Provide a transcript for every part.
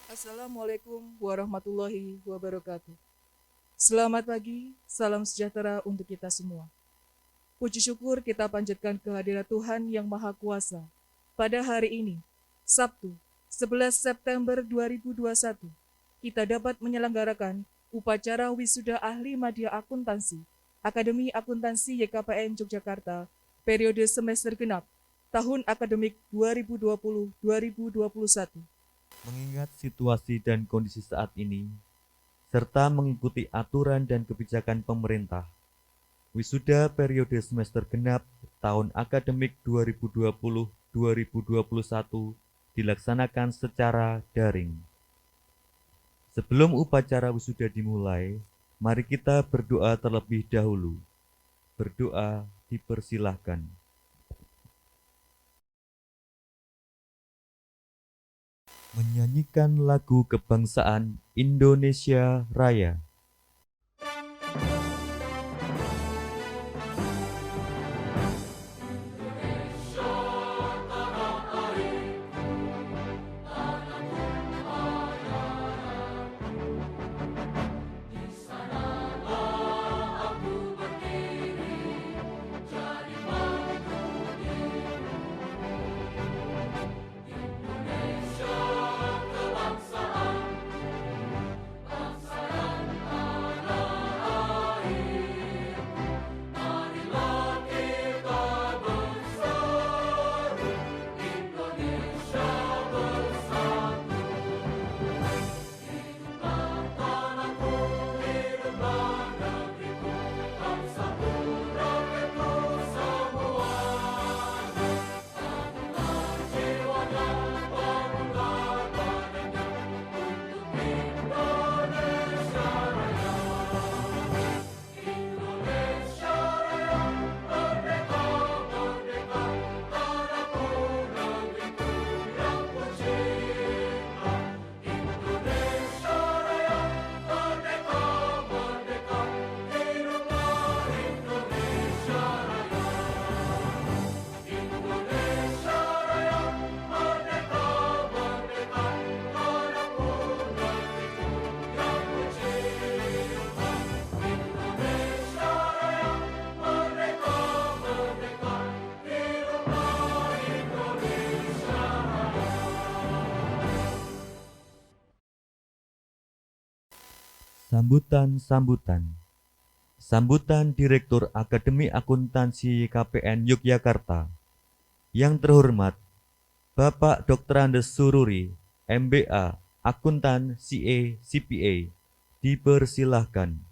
Assalamualaikum warahmatullahi wabarakatuh. Selamat pagi, salam sejahtera untuk kita semua. Puji syukur kita panjatkan kehadirat Tuhan Yang Maha Kuasa. Pada hari ini, Sabtu, 11 September 2021, kita dapat menyelenggarakan upacara wisuda ahli media akuntansi, Akademi Akuntansi YKPN Yogyakarta, periode semester genap, tahun akademik 2020-2021. Mengingat situasi dan kondisi saat ini, serta mengikuti aturan dan kebijakan pemerintah, wisuda periode semester genap tahun akademik 2020-2021 dilaksanakan secara daring. Sebelum upacara wisuda dimulai, mari kita berdoa terlebih dahulu. Berdoa dipersilahkan. Menyanyikan lagu kebangsaan Indonesia Raya. Sambutan Direktur Akademi Akuntansi KPN Yogyakarta. Yang terhormat, Bapak Dr. Andes Sururi, MBA, Akuntan CA CPA, dipersilahkan.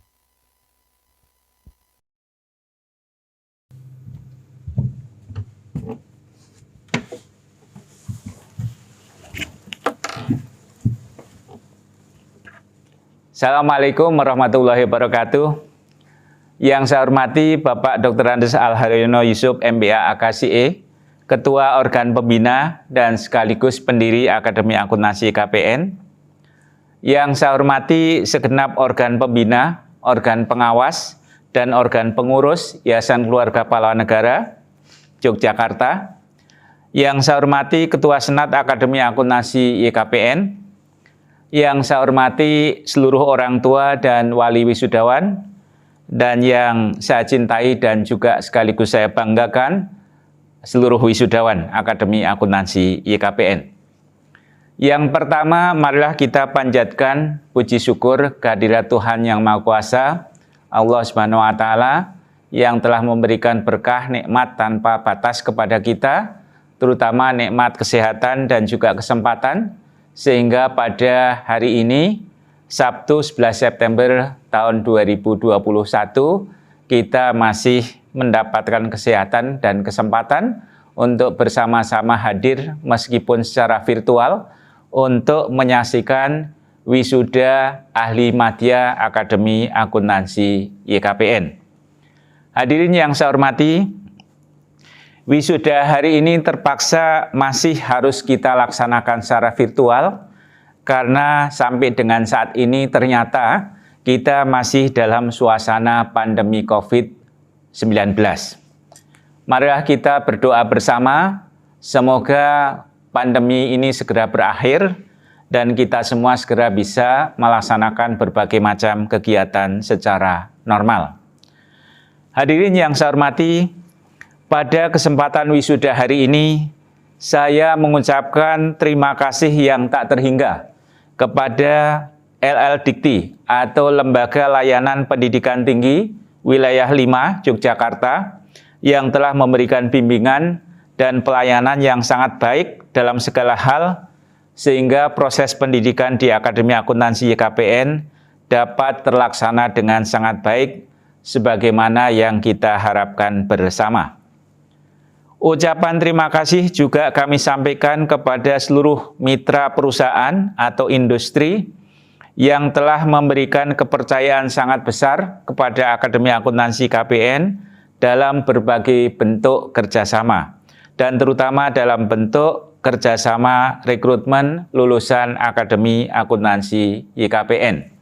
Assalamualaikum warahmatullahi wabarakatuh. Yang saya hormati Bapak Dr. Andes Al-Haryono Yusuf MBA AKCE, Ketua Organ Pembina dan sekaligus pendiri Akademi Akuntansi KPN. Yang saya hormati segenap organ pembina, organ pengawas, dan organ pengurus Yayasan Keluarga Pahlawan Negara Yogyakarta. Yang saya hormati Ketua Senat Akademi Akuntansi YKPN. Yang saya hormati seluruh orang tua dan wali wisudawan, dan yang saya cintai dan juga sekaligus saya banggakan, seluruh wisudawan Akademi Akuntansi YKPN. Yang pertama, marilah kita panjatkan puji syukur kehadirat Tuhan Yang Maha Kuasa, Allah Subhanahu wa Ta'ala, yang telah memberikan berkah nikmat tanpa batas kepada kita, terutama nikmat kesehatan dan juga kesempatan, sehingga pada hari ini, Sabtu 11 September tahun 2021, kita masih mendapatkan kesehatan dan kesempatan untuk bersama-sama hadir meskipun secara virtual untuk menyaksikan wisuda ahli madya Akademi Akuntansi YKPN. Hadirin yang saya hormati, wisuda hari ini terpaksa masih harus kita laksanakan secara virtual karena sampai dengan saat ini ternyata kita masih dalam suasana pandemi COVID-19. Marilah kita berdoa bersama, semoga pandemi ini segera berakhir dan kita semua segera bisa melaksanakan berbagai macam kegiatan secara normal. Hadirin yang saya hormati, pada kesempatan wisuda hari ini, saya mengucapkan terima kasih yang tak terhingga kepada LL Dikti atau Lembaga Layanan Pendidikan Tinggi Wilayah 5 Yogyakarta yang telah memberikan bimbingan dan pelayanan yang sangat baik dalam segala hal sehingga proses pendidikan di Akademi Akuntansi YKPN dapat terlaksana dengan sangat baik sebagaimana yang kita harapkan bersama. Ucapan terima kasih juga kami sampaikan kepada seluruh mitra perusahaan atau industri yang telah memberikan kepercayaan sangat besar kepada Akademi Akuntansi KPN dalam berbagai bentuk kerjasama, dan terutama dalam bentuk kerjasama rekrutmen lulusan Akademi Akuntansi YKPN.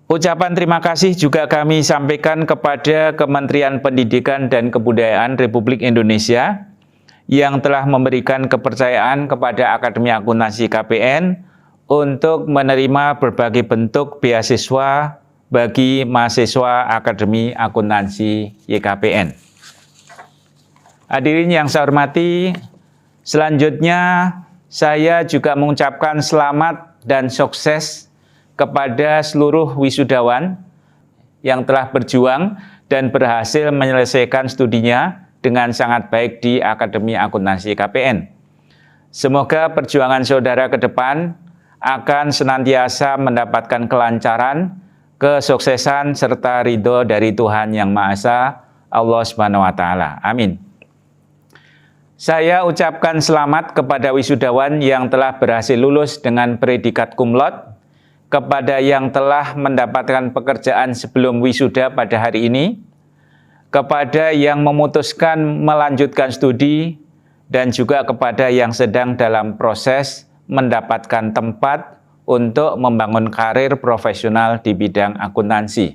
Ucapan terima kasih juga kami sampaikan kepada Kementerian Pendidikan dan Kebudayaan Republik Indonesia yang telah memberikan kepercayaan kepada Akademi Akuntansi KPN untuk menerima berbagai bentuk beasiswa bagi mahasiswa Akademi Akuntansi YKPN. Hadirin yang saya hormati, selanjutnya saya juga mengucapkan selamat dan sukses kepada seluruh wisudawan yang telah berjuang dan berhasil menyelesaikan studinya dengan sangat baik di Akademi Akuntansi KPN. Semoga perjuangan saudara ke depan akan senantiasa mendapatkan kelancaran, kesuksesan, serta ridho dari Tuhan Yang Maha Esa, Allah Subhanahu wa Ta'ala. Amin. Saya ucapkan selamat kepada wisudawan yang telah berhasil lulus dengan predikat cum laude, kepada yang telah mendapatkan pekerjaan sebelum wisuda pada hari ini, kepada yang memutuskan melanjutkan studi, dan juga kepada yang sedang dalam proses mendapatkan tempat untuk membangun karir profesional di bidang akuntansi.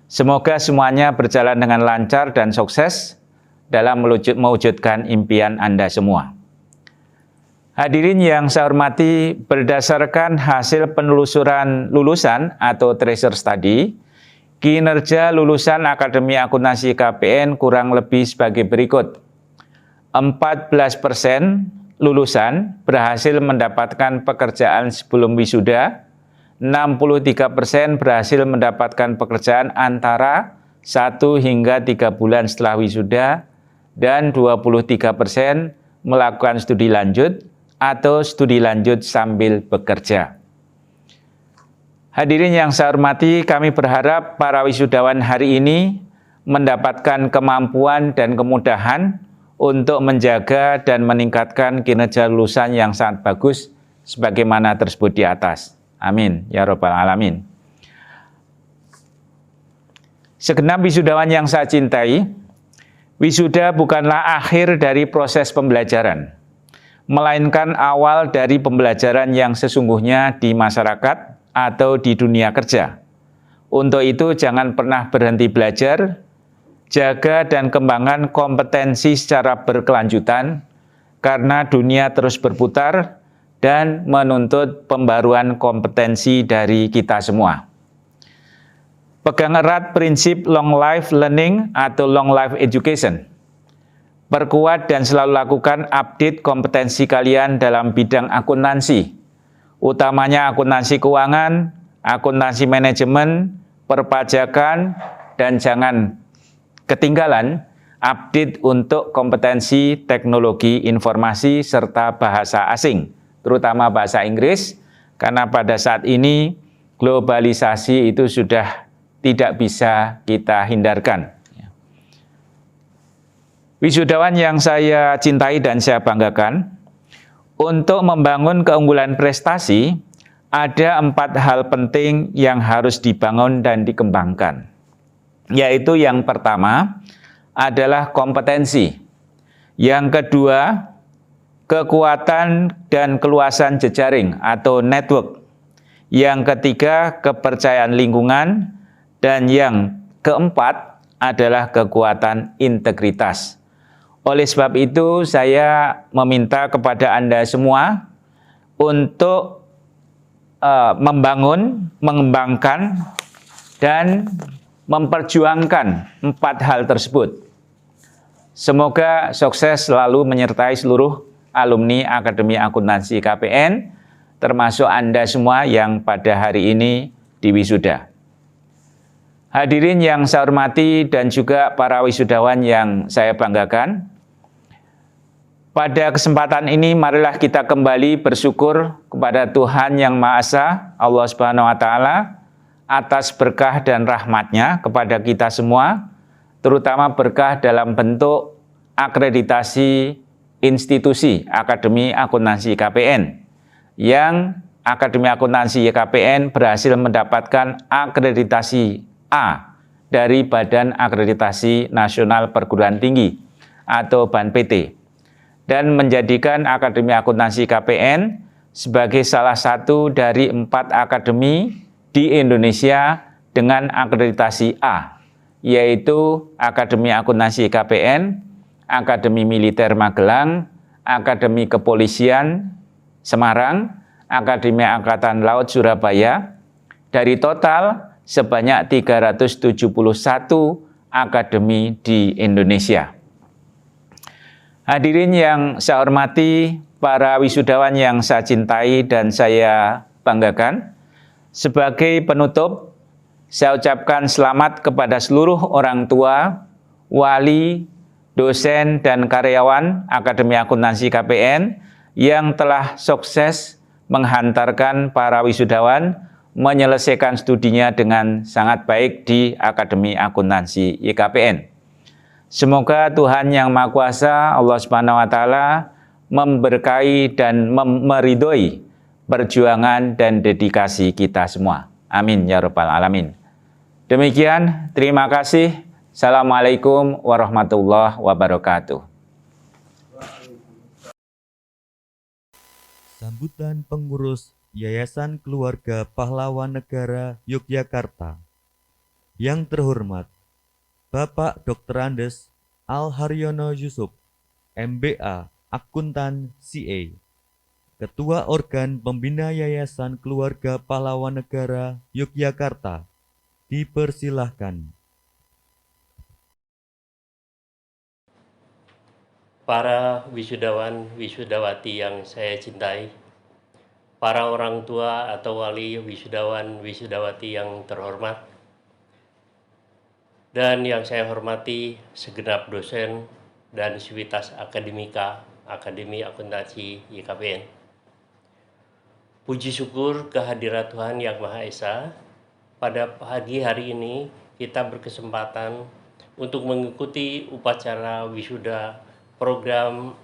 Semoga semuanya berjalan dengan lancar dan sukses dalam mewujudkan impian Anda semua. Hadirin yang saya hormati, berdasarkan hasil penelusuran lulusan atau tracer study, kinerja lulusan Akademi Akuntansi KPN kurang lebih sebagai berikut. 14% lulusan berhasil mendapatkan pekerjaan sebelum wisuda, 63% berhasil mendapatkan pekerjaan antara 1 hingga 3 bulan setelah wisuda, dan 23% melakukan studi lanjut atau studi lanjut sambil bekerja. Hadirin yang saya hormati, kami berharap para wisudawan hari ini mendapatkan kemampuan dan kemudahan untuk menjaga dan meningkatkan kinerja lulusan yang sangat bagus sebagaimana tersebut di atas. Amin ya rabbal alamin. Segenap wisudawan yang saya cintai, wisuda bukanlah akhir dari proses pembelajaran, melainkan awal dari pembelajaran yang sesungguhnya di masyarakat atau di dunia kerja. Untuk itu jangan pernah berhenti belajar, jaga dan kembangkan kompetensi secara berkelanjutan, karena dunia terus berputar dan menuntut pembaruan kompetensi dari kita semua. Pegang erat prinsip long life learning atau long life education. Perkuat dan selalu lakukan update kompetensi kalian dalam bidang akuntansi, utamanya akuntansi keuangan, akuntansi manajemen, perpajakan, dan jangan ketinggalan update untuk kompetensi teknologi informasi serta bahasa asing, terutama bahasa Inggris, karena pada saat ini globalisasi itu sudah tidak bisa kita hindarkan. Wisudawan yang saya cintai dan saya banggakan, untuk membangun keunggulan prestasi, ada 4 hal penting yang harus dibangun dan dikembangkan. Yaitu yang pertama adalah kompetensi. Yang kedua, kekuatan dan keluasan jejaring atau network. Yang ketiga, kepercayaan lingkungan. Dan yang keempat adalah kekuatan integritas. Oleh sebab itu, saya meminta kepada Anda semua untuk membangun, mengembangkan, dan memperjuangkan 4 hal tersebut. Semoga sukses selalu menyertai seluruh alumni Akademi Akuntansi KPN, termasuk Anda semua yang pada hari ini diwisuda. Hadirin yang saya hormati dan juga para wisudawan yang saya banggakan, pada kesempatan ini marilah kita kembali bersyukur kepada Tuhan Yang Maha Esa, Allah Subhanahu wa Ta'ala, atas berkah dan rahmat-Nya kepada kita semua, terutama berkah dalam bentuk akreditasi institusi Akademi Akuntansi KPN, yang Akademi Akuntansi KPN berhasil mendapatkan akreditasi A dari Badan Akreditasi Nasional Perguruan Tinggi atau BANPT, dan menjadikan Akademi Akuntansi KPN sebagai salah satu dari 4 akademi di Indonesia dengan akreditasi A, yaitu Akademi Akuntansi KPN, Akademi Militer Magelang, Akademi Kepolisian Semarang, Akademi Angkatan Laut Surabaya, dari total sebanyak 371 akademi di Indonesia. Hadirin yang saya hormati, para wisudawan yang saya cintai dan saya banggakan, sebagai penutup, saya ucapkan selamat kepada seluruh orang tua, wali, dosen, dan karyawan Akademi Akuntansi KPN yang telah sukses menghantarkan para wisudawan menyelesaikan studinya dengan sangat baik di Akademi Akuntansi YKPN. Semoga Tuhan Yang Maha Kuasa, Allah Subhanahu wa Ta'ala, memberkahi dan meridhoi perjuangan dan dedikasi kita semua. Amin ya rabbal alamin. Demikian, terima kasih. Assalamualaikum warahmatullahi wabarakatuh. Sambutan pengurus Yayasan Keluarga Pahlawan Negara Yogyakarta. Yang terhormat Bapak Dr. Andes Al-Haryono Yusuf, MBA Akuntan CA, Ketua Organ Pembina Yayasan Keluarga Pahlawan Negara Yogyakarta, dipersilahkan. Para wisudawan, wisudawati yang saya cintai, para orang tua atau wali wisudawan, wisudawati yang terhormat, dan yang saya hormati segenap dosen dan sivitas akademika Akademi Akuntansi YKPN. Puji syukur kehadirat Tuhan Yang Maha Esa, pada pagi hari ini kita berkesempatan untuk mengikuti upacara wisuda program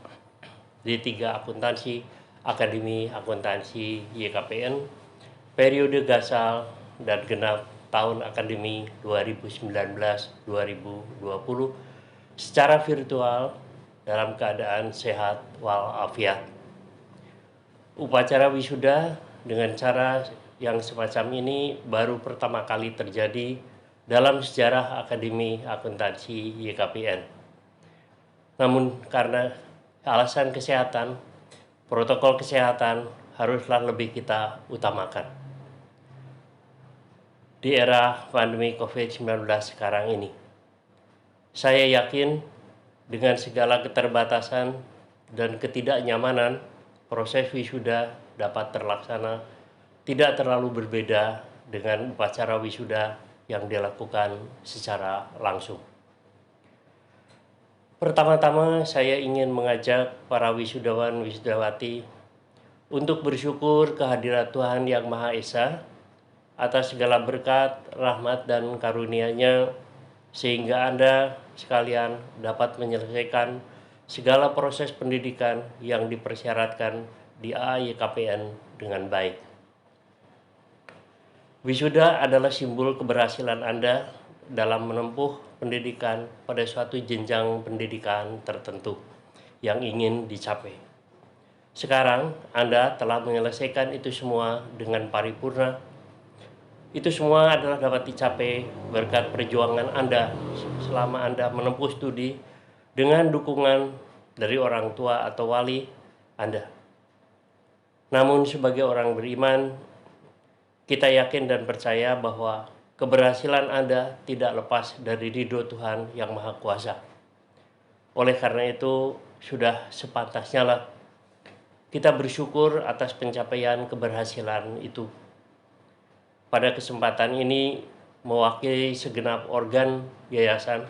D3 Akuntansi Akademi Akuntansi YKPN periode gasal dan genap tahun akademi 2019-2020 secara virtual dalam keadaan sehat walafiat. Upacara wisuda dengan cara yang semacam ini baru pertama kali terjadi dalam sejarah Akademi Akuntansi YKPN. Namun karena alasan kesehatan, protokol kesehatan haruslah lebih kita utamakan di era pandemi COVID-19 sekarang ini. Saya yakin dengan segala keterbatasan dan ketidaknyamanan, proses wisuda dapat terlaksana tidak terlalu berbeda dengan upacara wisuda yang dilakukan secara langsung. Pertama-tama saya ingin mengajak para wisudawan wisudawati untuk bersyukur kehadirat Tuhan Yang Maha Esa atas segala berkat, rahmat, dan karunia-Nya, sehingga Anda sekalian dapat menyelesaikan segala proses pendidikan yang dipersyaratkan di AAYKPN dengan baik. Wisuda adalah simbol keberhasilan Anda dalam menempuh pendidikan pada suatu jenjang pendidikan tertentu yang ingin dicapai. Sekarang Anda telah menyelesaikan itu semua dengan paripurna. Itu semua adalah dapat dicapai berkat perjuangan Anda selama Anda menempuh studi dengan dukungan dari orang tua atau wali Anda. Namun sebagai orang beriman, kita yakin dan percaya bahwa keberhasilan Anda tidak lepas dari ridho Tuhan yang Maha Kuasa. Oleh karena itu, sudah sepantasnya lah kita bersyukur atas pencapaian keberhasilan itu. Pada kesempatan ini, mewakili segenap organ yayasan,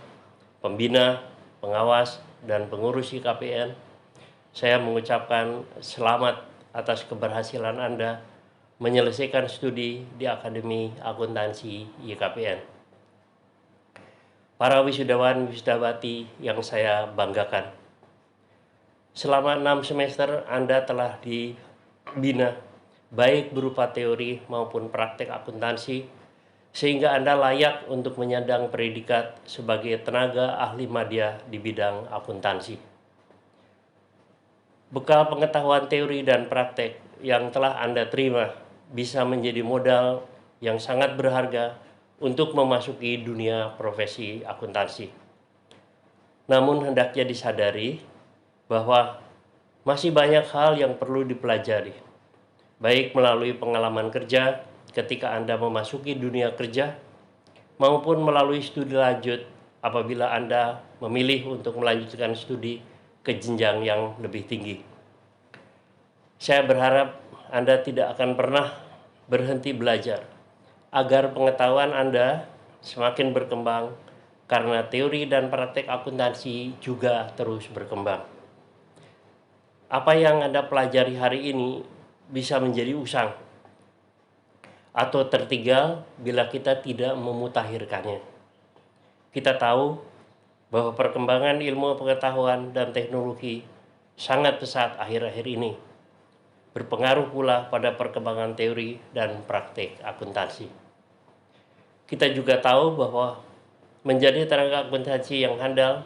pembina, pengawas, dan pengurus YKPN, saya mengucapkan selamat atas keberhasilan Anda menyelesaikan studi di Akademi Akuntansi YKPN. Para wisudawan wisudawati yang saya banggakan, selama 6 semester Anda telah dibina baik berupa teori maupun praktek akuntansi, sehingga Anda layak untuk menyandang predikat sebagai tenaga ahli madya di bidang akuntansi. Bekal pengetahuan teori dan praktek yang telah Anda terima bisa menjadi modal yang sangat berharga untuk memasuki dunia profesi akuntansi. Namun hendaknya disadari bahwa masih banyak hal yang perlu dipelajari, baik melalui pengalaman kerja ketika Anda memasuki dunia kerja, maupun melalui studi lanjut apabila Anda memilih untuk melanjutkan studi ke jenjang yang lebih tinggi. Saya berharap Anda tidak akan pernah berhenti belajar, agar pengetahuan Anda semakin berkembang, karena teori dan praktek akuntansi juga terus berkembang. Apa yang Anda pelajari hari ini bisa menjadi usang atau tertinggal bila kita tidak memutakhirkannya. Kita tahu bahwa perkembangan ilmu pengetahuan dan teknologi sangat pesat akhir-akhir ini, berpengaruh pula pada perkembangan teori dan praktik akuntansi. Kita juga tahu bahwa menjadi tenaga akuntansi yang handal,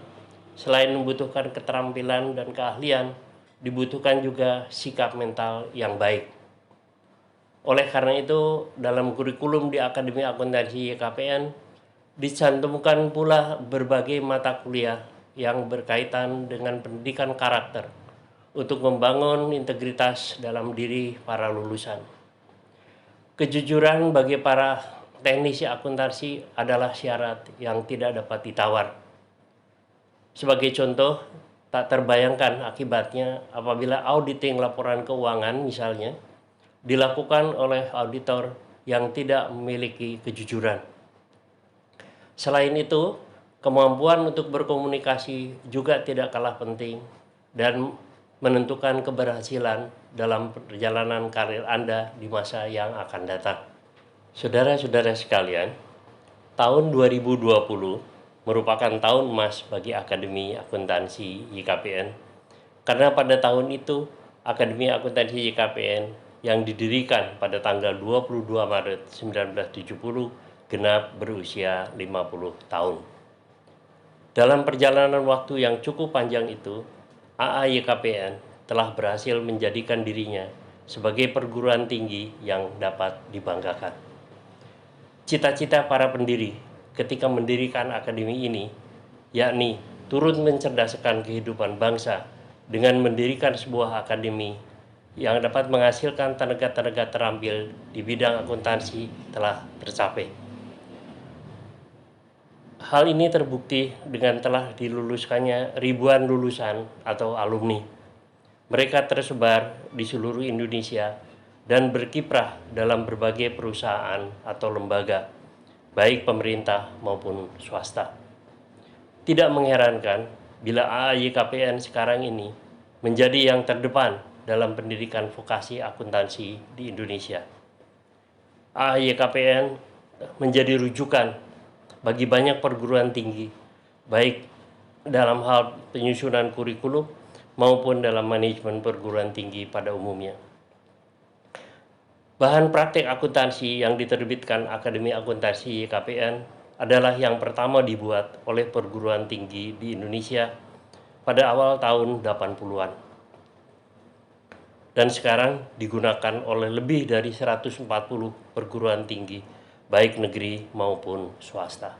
selain membutuhkan keterampilan dan keahlian, dibutuhkan juga sikap mental yang baik. Oleh karena itu, dalam kurikulum di Akademi Akuntansi YKPN dicantumkan pula berbagai mata kuliah yang berkaitan dengan pendidikan karakter untuk membangun integritas dalam diri para lulusan. Kejujuran bagi para teknisi akuntansi adalah syarat yang tidak dapat ditawar. Sebagai contoh, tak terbayangkan akibatnya apabila auditing laporan keuangan misalnya dilakukan oleh auditor yang tidak memiliki kejujuran. Selain itu, kemampuan untuk berkomunikasi juga tidak kalah penting dan menentukan keberhasilan dalam perjalanan karir Anda di masa yang akan datang. Saudara-saudara sekalian, tahun 2020 merupakan tahun emas bagi Akademi Akuntansi YKPN, karena pada tahun itu Akademi Akuntansi YKPN yang didirikan pada tanggal 22 Maret 1970 genap berusia 50 tahun. Dalam perjalanan waktu yang cukup panjang itu, AAYKPN telah berhasil menjadikan dirinya sebagai perguruan tinggi yang dapat dibanggakan. Cita-cita para pendiri ketika mendirikan akademi ini, yakni turut mencerdaskan kehidupan bangsa dengan mendirikan sebuah akademi yang dapat menghasilkan tenaga-tenaga terampil di bidang akuntansi telah tercapai. Hal ini terbukti dengan telah diluluskannya ribuan lulusan atau alumni. Mereka tersebar di seluruh Indonesia dan berkiprah dalam berbagai perusahaan atau lembaga, baik pemerintah maupun swasta. Tidak mengherankan bila AAYKPN sekarang ini menjadi yang terdepan dalam pendidikan vokasi akuntansi di Indonesia. AAYKPN menjadi rujukan bagi banyak perguruan tinggi, baik dalam hal penyusunan kurikulum maupun dalam manajemen perguruan tinggi pada umumnya. Bahan praktek akuntansi yang diterbitkan Akademi Akuntansi YKPN adalah yang pertama dibuat oleh perguruan tinggi di Indonesia pada awal tahun 80-an. Dan sekarang digunakan oleh lebih dari 140 perguruan tinggi, baik negeri maupun swasta.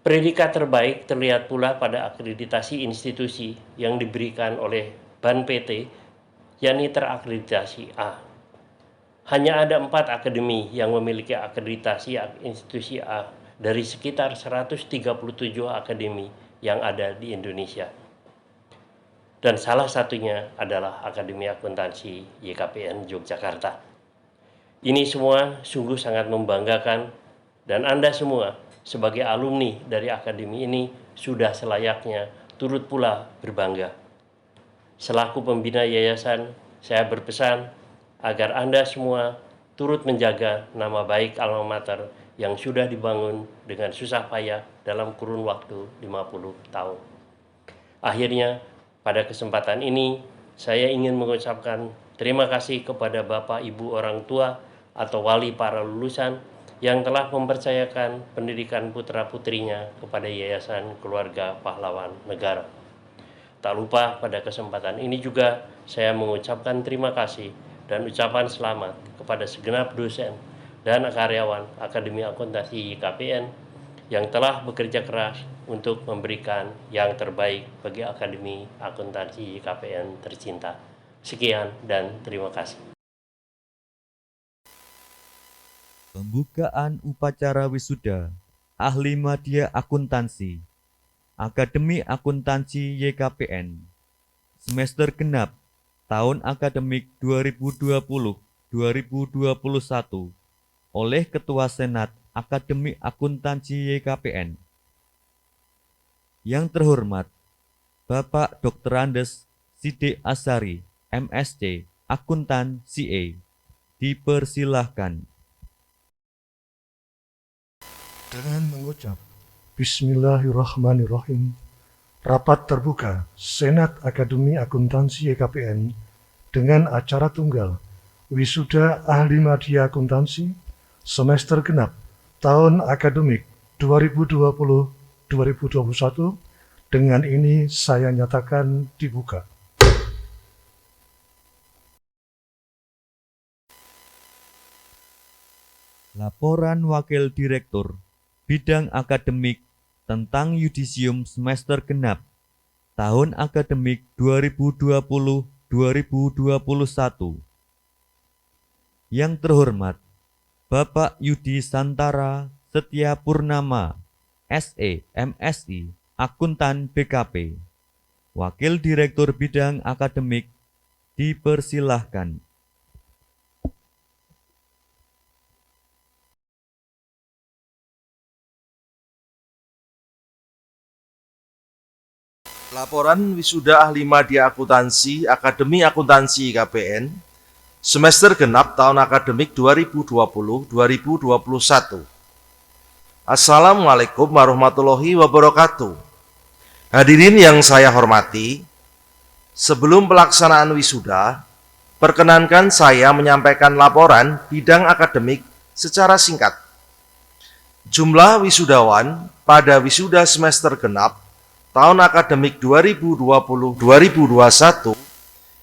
Predikat terbaik terlihat pula pada akreditasi institusi yang diberikan oleh BAN PT yakni terakreditasi A. Hanya ada 4 akademi yang memiliki akreditasi institusi A dari sekitar 137 akademi yang ada di Indonesia. Dan salah satunya adalah Akademi Akuntansi YKPN Yogyakarta. Ini semua sungguh sangat membanggakan, dan Anda semua sebagai alumni dari akademi ini sudah selayaknya turut pula berbangga. Selaku pembina yayasan, saya berpesan agar Anda semua turut menjaga nama baik alma mater yang sudah dibangun dengan susah payah dalam kurun waktu 50 tahun. Akhirnya, pada kesempatan ini, saya ingin mengucapkan terima kasih kepada Bapak Ibu orang tua atau wali para lulusan yang telah mempercayakan pendidikan putra-putrinya kepada Yayasan Keluarga Pahlawan Negara. Tak lupa pada kesempatan ini juga saya mengucapkan terima kasih dan ucapan selamat kepada segenap dosen dan karyawan Akademi Akuntansi YKPN yang telah bekerja keras untuk memberikan yang terbaik bagi Akademi Akuntansi YKPN tercinta. Sekian dan terima kasih. Pembukaan upacara wisuda Ahli Media Akuntansi Akademi Akuntansi YKPN semester genap tahun akademik 2020-2021 oleh Ketua Senat Akademi Akuntansi YKPN. Yang terhormat Bapak Dr. Andes Sidik Asari, MSc, Akuntan CA, dipersilahkan. Dengan mengucap Bismillahirrahmanirrahim, rapat terbuka Senat Akademi Akuntansi YKPN dengan acara tunggal Wisuda Ahli Media Akuntansi semester genap tahun akademik 2020-2021 dengan ini saya nyatakan dibuka. Laporan Wakil Direktur Bidang Akademik tentang Yudisium semester genap tahun akademik 2020-2021. Yang terhormat Bapak Yudi Santara Setia Purnama, SE, MSI, Akuntan BKP, Wakil Direktur Bidang Akademik, dipersilahkan. Laporan Wisuda Ahli Media Akuntansi Akademi Akuntansi YKPN semester genap tahun akademik 2020-2021. Assalamualaikum warahmatullahi wabarakatuh. Hadirin yang saya hormati, sebelum pelaksanaan wisuda, perkenankan saya menyampaikan laporan bidang akademik secara singkat. Jumlah wisudawan pada wisuda semester genap tahun akademik 2020-2021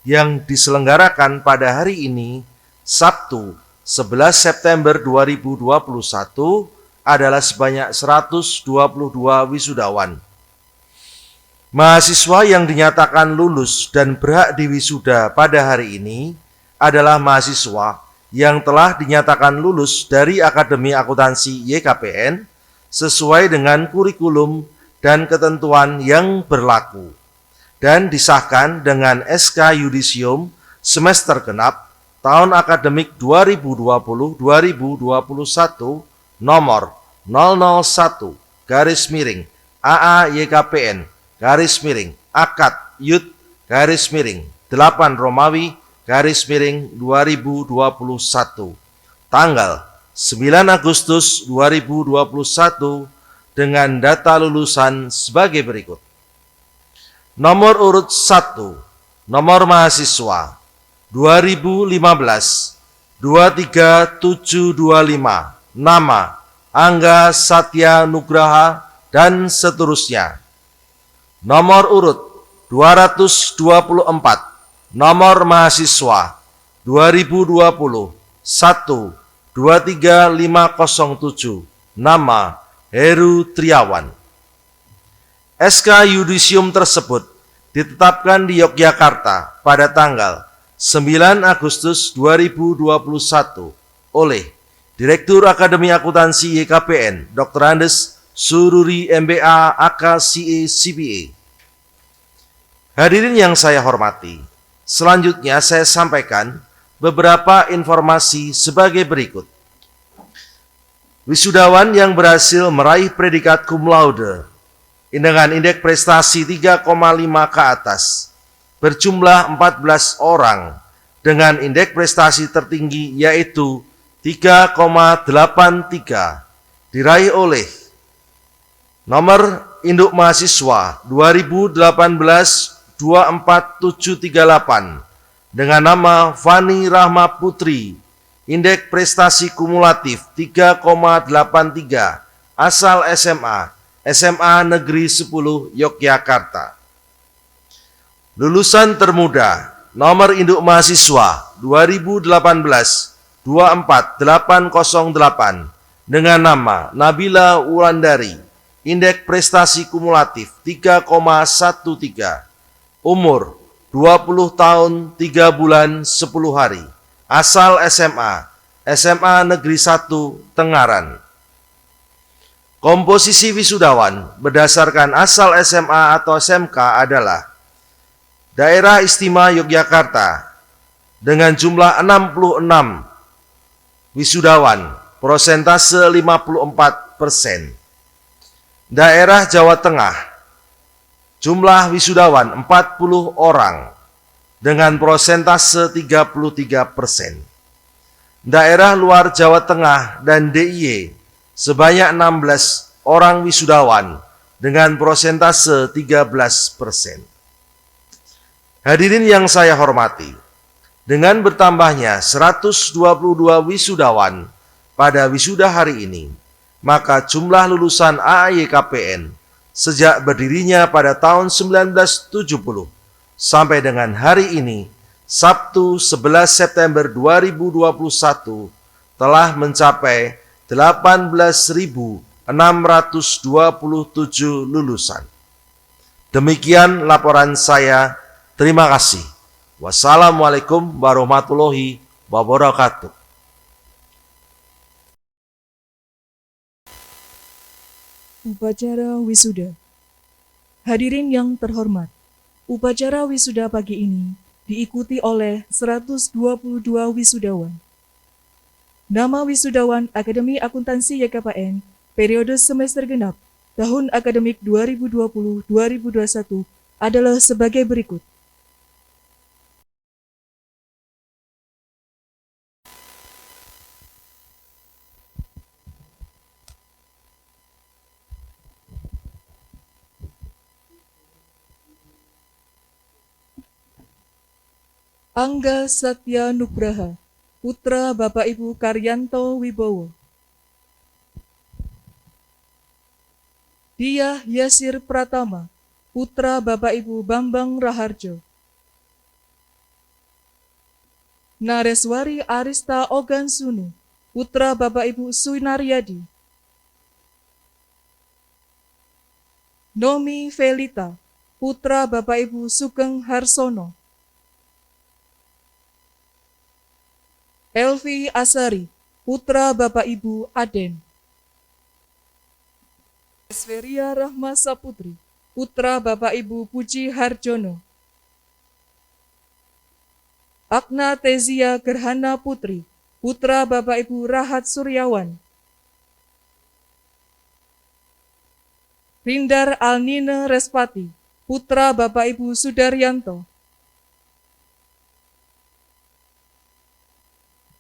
yang diselenggarakan pada hari ini, Sabtu 11 September 2021 adalah sebanyak 122 wisudawan. Mahasiswa yang dinyatakan lulus dan berhak diwisuda pada hari ini adalah mahasiswa yang telah dinyatakan lulus dari Akademi Akuntansi YKPN sesuai dengan kurikulum dan ketentuan yang berlaku, dan disahkan dengan SK Yudisium semester genap tahun akademik 2020-2021 nomor 001 garis miring AA YKPN garis miring Akad Yud garis miring 8 Romawi garis miring 2021 tanggal 9 Agustus 2021 dengan data lulusan sebagai berikut. Nomor urut 1, nomor mahasiswa 2015 23725, nama Angga Satya Nugraha dan seterusnya. Nomor urut 224, nomor mahasiswa 2020 1 23507, nama Heru Triawan. SK Yudisium tersebut ditetapkan di Yogyakarta pada tanggal 9 Agustus 2021 oleh Direktur Akademi Akuntansi YKPN Dr. Andes Sururi MBA AKCA CPA. Hadirin yang saya hormati, selanjutnya saya sampaikan beberapa informasi sebagai berikut. Wisudawan yang berhasil meraih predikat cum laude dengan indeks prestasi 3,5 ke atas berjumlah 14 orang dengan indeks prestasi tertinggi yaitu 3,83 diraih oleh nomor induk mahasiswa 2018-24738 dengan nama Fani Rahma Putri, indeks prestasi kumulatif 3,83, asal SMA Negeri 10 Yogyakarta. Lulusan termuda nomor induk mahasiswa 2018-24808 dengan nama Nabila Wulandari, indeks prestasi kumulatif 3,13, umur 20 tahun 3 bulan 10 hari, asal SMA Negeri 1 Tengaran. Komposisi wisudawan berdasarkan asal SMA atau SMK adalah Daerah Istimewa Yogyakarta dengan jumlah 66 wisudawan, persentase 54%. Daerah Jawa Tengah, jumlah wisudawan 40 orang dengan persentase 33%. Daerah luar Jawa Tengah dan DIY sebanyak 16 orang wisudawan dengan persentase 13%. Hadirin yang saya hormati, dengan bertambahnya 122 wisudawan pada wisuda hari ini, maka jumlah lulusan AAYKPN sejak berdirinya pada tahun 1970 sampai dengan hari ini, Sabtu 11 September 2021, telah mencapai 18.627 lulusan. Demikian laporan saya. Terima kasih. Wassalamualaikum warahmatullahi wabarakatuh. Upacara wisuda. Hadirin yang terhormat, upacara wisuda pagi ini diikuti oleh 122 wisudawan. Nama wisudawan Akademi Akuntansi YKPN periode semester genap tahun akademik 2020-2021 adalah sebagai berikut. Angga Satya Nugraha, putra Bapak Ibu Karyanto Wibowo. Diah Yasir Pratama, putra Bapak Ibu Bambang Raharjo. Nareswari Arista Ogansunu, putra Bapak Ibu Sunaryadi. Nomi Felita, putra Bapak Ibu Sugeng Harsono. Elvi Asari, putra Bapak Ibu Aden. Esveria Rahma Saputri, putra Bapak Ibu Puji Harjono. Agna Tezia Gerhana Putri, putra Bapak Ibu Rahat Suryawan. Rindar Alnine Respati, putra Bapak Ibu Sudaryanto.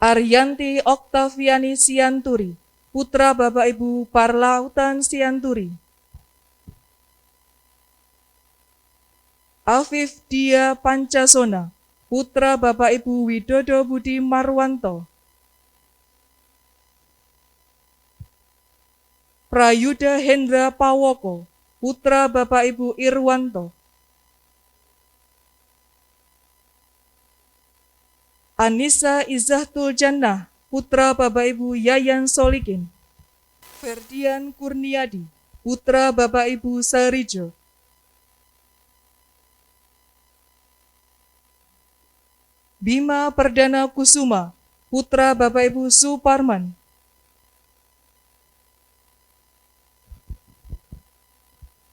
Aryanti Oktaviani Sianturi, putra Bapak Ibu Parlautan Sianturi. Afif Dia Pancasona, putra Bapak Ibu Widodo Budi Marwanto. Prayuda Hendra Pawoko, putra Bapak Ibu Irwanto. Anissa Izahtul Jannah, putra Bapak Ibu Yayan Solikin. Ferdian Kurniadi, putra Bapak Ibu Sarijo. Bima Perdana Kusuma, putra Bapak Ibu Suparman.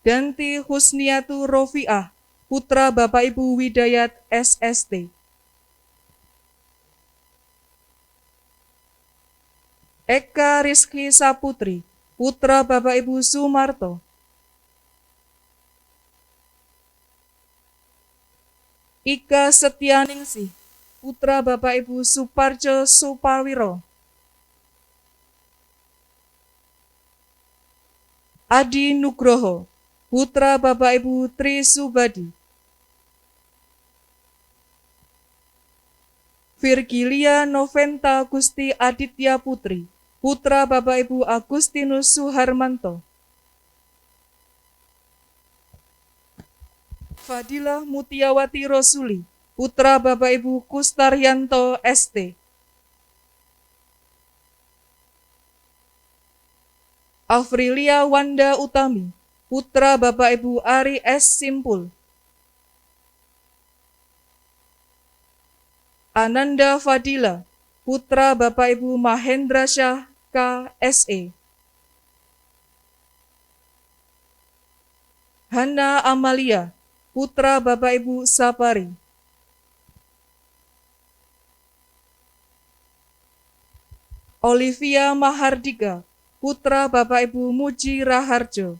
Danti Husniatu Rofiah, putra Bapak Ibu Widayat SST. Eka Rizky Saputri, putra Bapak Ibu Sumarto. Ika Setianingsih, putra Bapak Ibu Suparjo Suparwiro. Adi Nugroho, putra Bapak Ibu Tri Subadi. Virgilia Noventa Gusti Aditya Putri, putra Bapak Ibu Agustinus Suharmanto. Fadilah Mutiawati Rosuli, putra Bapak Ibu Kustaryanto ST. Afrilia Wanda Utami, putra Bapak Ibu Ari S. Simpul. Ananda Fadila, putra Bapak Ibu Mahendra Syah KSE. Hana Amalia, putra Bapak Ibu Sapari. Olivia Mahardika, putra Bapak Ibu Muji Raharjo.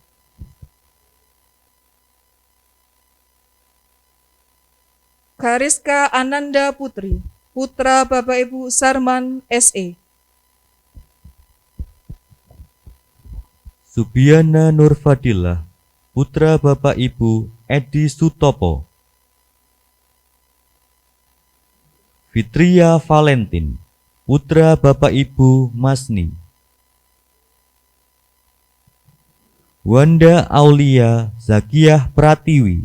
Kariska Ananda Putri, putra Bapak Ibu Sarman SE. Subiana Nurfadilah, putra Bapak Ibu Edi Sutopo. Fitria Valentin, putra Bapak Ibu Masni. Wanda Aulia Zakiyah Pratiwi,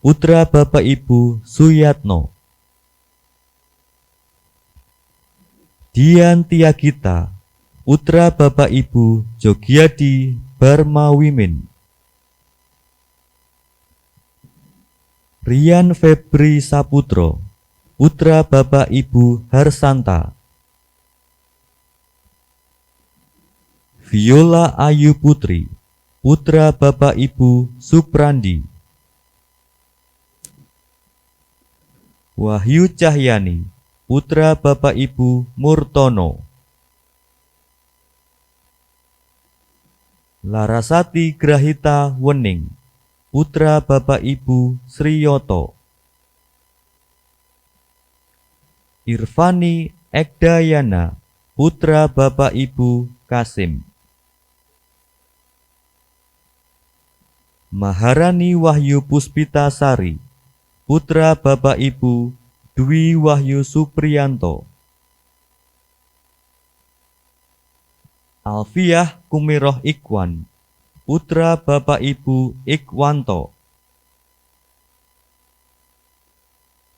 putra Bapak Ibu Suyatno. Dian Tiagita, putra Bapak Ibu Jogiadi Barmawimin. Rian Febri Saputro, putra Bapak Ibu Harsanta. Viola Ayu Putri, putra Bapak Ibu Suprandi. Wahyu Cahyani, putra Bapak Ibu Murtono. Larasati Grahita Wening, putra Bapak Ibu Sriyoto. Irfani Ekdayana, putra Bapak Ibu Kasim. Maharani Wahyu Puspita Sari, putra Bapak Ibu Dwi Wahyu Supriyanto. Alfiah Kumiroh Ikwan, putra Bapak Ibu Ikwanto.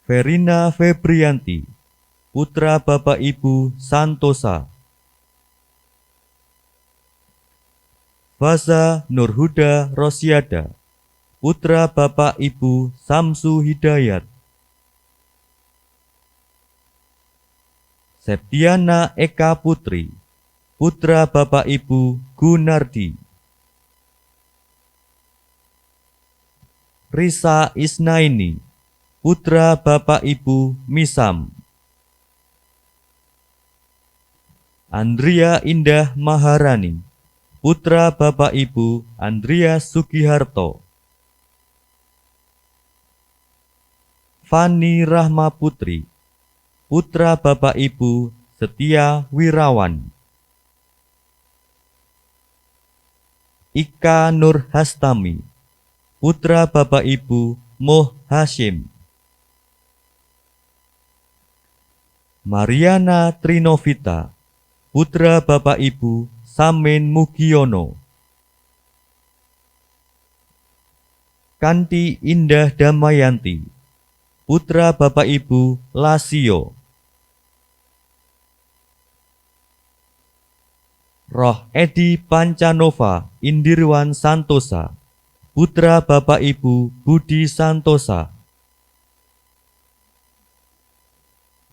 Verina Febrianti, putra Bapak Ibu Santosa. Faza Nurhuda Rosyada, putra Bapak Ibu Samsu Hidayat. Septiana Eka Putri, putra Bapak Ibu Gunardi. Risa Isnaini, putra Bapak Ibu Misam. Andria Indah Maharani, putra Bapak Ibu Andreas Sugiharto. Fani Rahma Putri, putra Bapak Ibu Setia Wirawan. Ika Nur Hastami, putra Bapak Ibu Moh Hashim. Mariana Trinovita, putra Bapak Ibu Samin Mugiono. Kanti Indah Damayanti, putra Bapak Ibu Lasio. Roh Edi Pancanova Indirwan Santosa, putra Bapak Ibu Budi Santosa.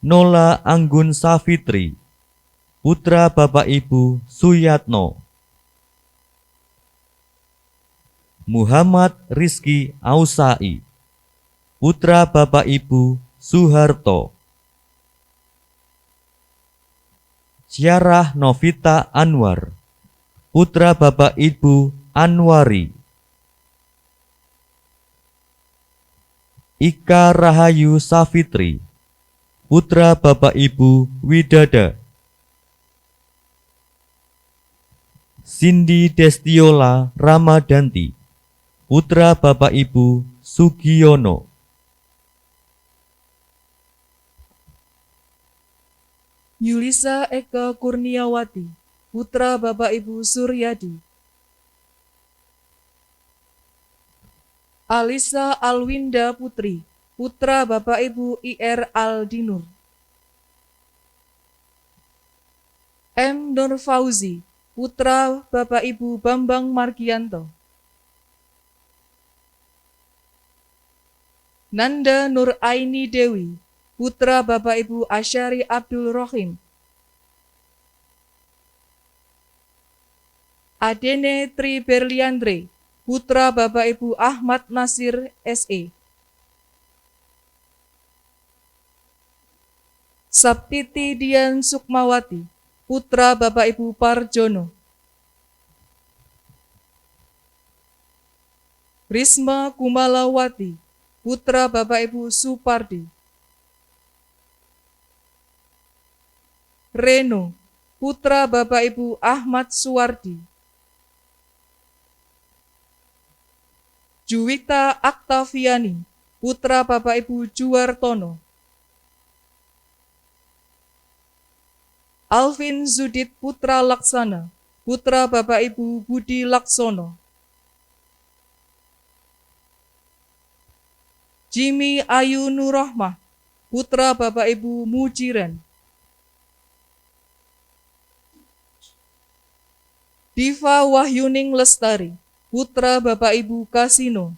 Nola Anggun Safitri, putra Bapak Ibu Suyatno. Muhammad Rizky Ausai, putra Bapak Ibu Suharto. Syarah Novita Anwar, putra Bapak Ibu Anwari. Ika Rahayu Safitri, putra Bapak Ibu Widada. Cindy Destiola Ramadanti, putra Bapak Ibu Sugiono. Yulisa Eka Kurniawati, putra Bapak Ibu Suryadi. Alisa Alwinda Putri, putra Bapak Ibu IR Aldinur. M. Nur Fauzi, putra Bapak Ibu Bambang Margianto. Nanda Nur Aini Dewi, putra Bapak Ibu Asyari Abdul Rohim. Adene Tri Berliandre, putra Bapak Ibu Ahmad Nasir SE. Saptiti Dian Sukmawati, putra Bapak Ibu Parjono. Risma Kumalawati, putra Bapak Ibu Supardi. Reno, putra Bapak Ibu Ahmad Suwardi. Juwita Aktaviani, putra Bapak Ibu Juwartono. Alvin Zudit Putra Laksana, putra Bapak Ibu Budi Laksono. Jimmy Ayu Nurrohmah, putra Bapak Ibu Mujiren. Diva Wahyuning Lestari, putra Bapak Ibu Kasino.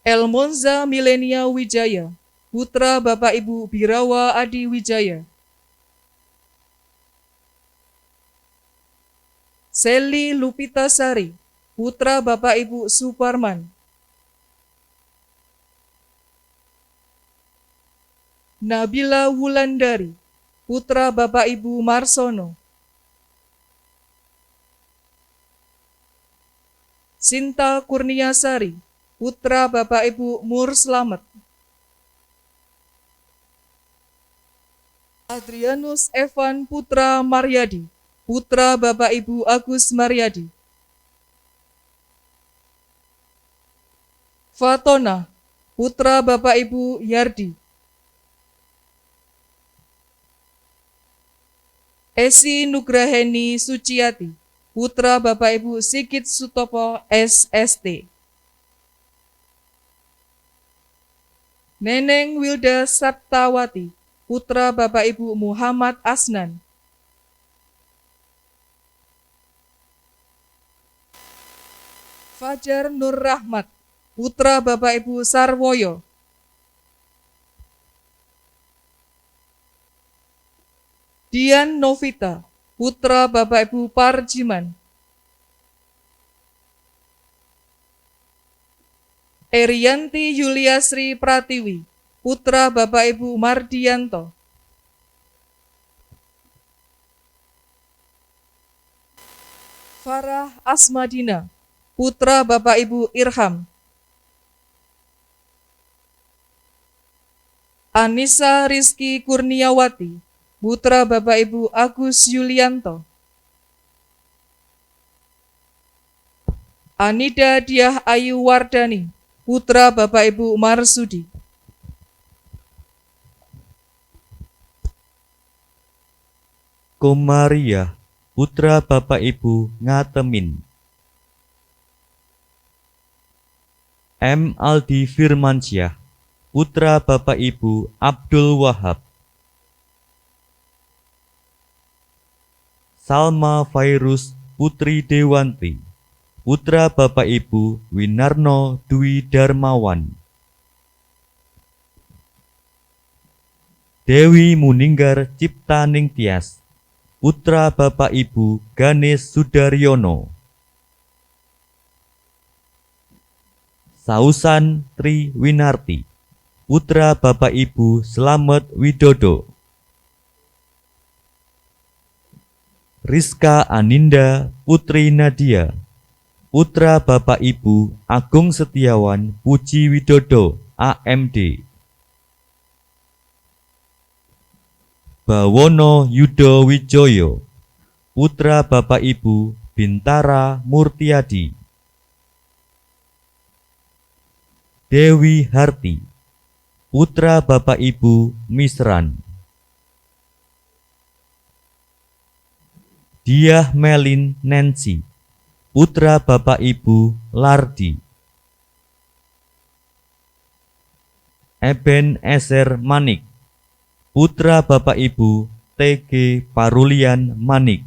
Elmonza Milenia Wijaya, putra Bapak Ibu Birawa Adi Wijaya. Seli Lupita Sari, putra Bapak Ibu Suparman. Nabila Wulandari, putra Bapak Ibu Marsono. Sinta Kurniasari, putra Bapak Ibu Mur Slamet. Adrianus Evan Putra Maryadi, putra Bapak Ibu Agus Maryadi. Fatona, putra Bapak Ibu Yardi. Esi Nugraheni Suciati, putra Bapak Ibu Sigit Sutopo SST. Neneng Wilda Saptawati, putra Bapak Ibu Muhammad Asnan. Fajar Nur Rahmat, putra Bapak Ibu Sarwoyo. Dian Novita, putra Bapak Ibu Parjiman. Erianti Yuliasri Pratiwi, putra Bapak Ibu Mardianto. Farah Asmadina, putra Bapak Ibu Irham. Anissa Rizky Kurniawati, putra Bapak Ibu Agus Yulianto. Anida Diah Ayu Wardani, putra Bapak Ibu Marsudi. Komariah, putra Bapak Ibu Ngatemin. M. Aldi Firmansyah, putra Bapak Ibu Abdul Wahab. Salma Fairus Putri Dewanti, putra Bapak Ibu Winarno Dwi Darmawan. Dewi Muninggar Ciptaning Tias, putra Bapak Ibu Ganes Sudaryono. Sausan Tri Winarti, putra Bapak Ibu Slamet Widodo. Rizka Aninda Putri Nadia, putra Bapak Ibu Agung Setiawan Puji Widodo, AMD. Bawono Yudo Wijoyo, putra Bapak Ibu Bintara Murtiadi. Dewi Harti, putra Bapak Ibu Misran. Diah Melin Nancy, putra Bapak Ibu Lardi. Eben Eser Manik, putra Bapak Ibu TG Parulian Manik.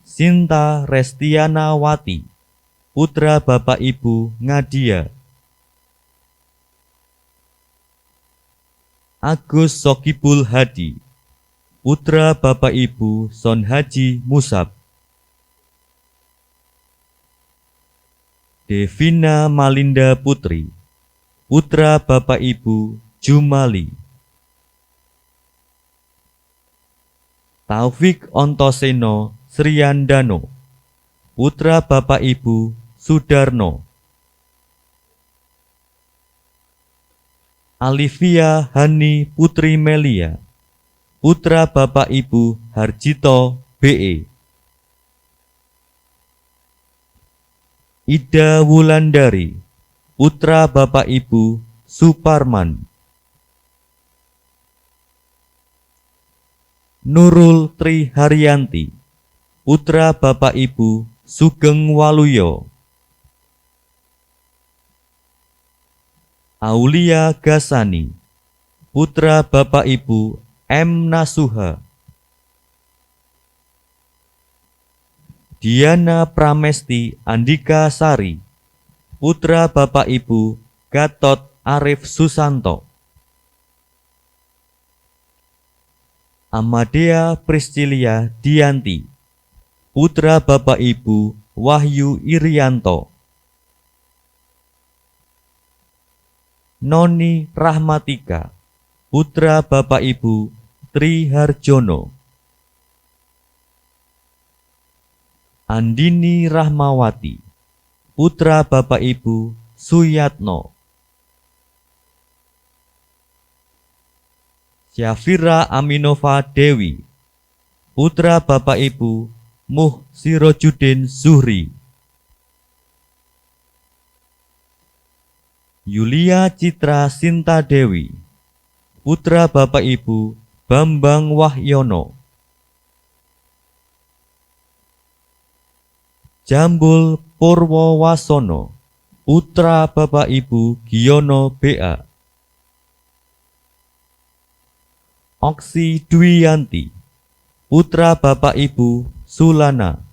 Sinta Restiana Wati, putra Bapak Ibu Ngadia. Agus Sokibul Hadi, putra Bapak Ibu Son Haji Musab. Devina Malinda Putri, putra Bapak Ibu Jumali. Taufik Ontoseno Sriandano, putra Bapak Ibu Sudarno. Alivia Hani Putri Melia, putra Bapak Ibu Harjito BE. Ida Wulandari, putra Bapak Ibu Suparman. Nurul Tri Haryanti, putra Bapak Ibu Sugeng Waluyo. Aulia Gasani, putra Bapak Ibu M. Nasuha. Diana Pramesti Andika Sari, putra Bapak Ibu Gatot Arif Susanto. Amadea Priscilia Dianti, putra Bapak Ibu Wahyu Irianto. Noni Rahmatika, putra Bapak Ibu Tri Harjono. Andini Rahmawati, putra Bapak Ibu Suyatno. Syafira Aminova Dewi, putra Bapak Ibu Muh Sirojudin Zuhri. Yulia Citra Sinta Dewi, putra Bapak Ibu Bambang Wahyono. Jambul Purwowasono, putra Bapak Ibu Giono BA. Oksi Dwiyanti, putra Bapak Ibu Sulana.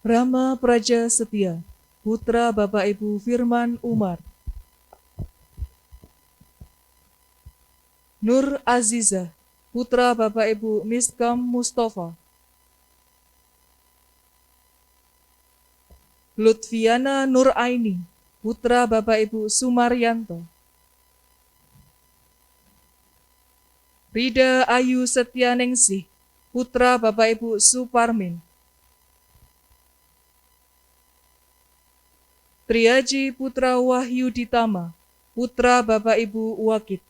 Rama Praja Setia, putra Bapak Ibu Firman Umar. Nur Aziza, putra Bapak Ibu Miskam Mustafa. Lutfiana Nur Aini, putra Bapak Ibu Sumaryanto. Rida Ayu Setyaningsih, putra Bapak Ibu Suparmin. Triaji putra Wahyu Ditama, putra Bapak Ibu Wakit.